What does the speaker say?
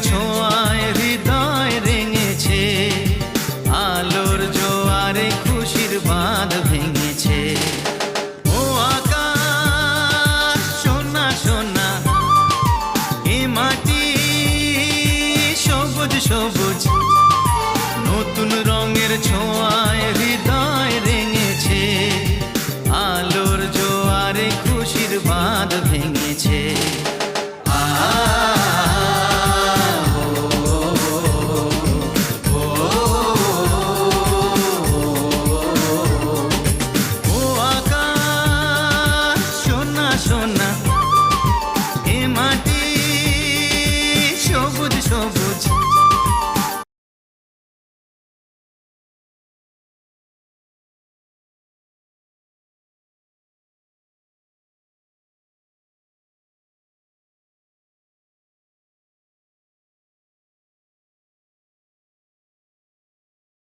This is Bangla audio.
ছোঁয়ায় হৃদয় রেঙেছে, আলোর জোয়ারে খুশির বাঁধ ভেঙেছে। ও আকাশ সোনা সোনা, এ মাটি সবুজ সবুজ, নতুন রঙের ছোঁয়ায় হৃদয়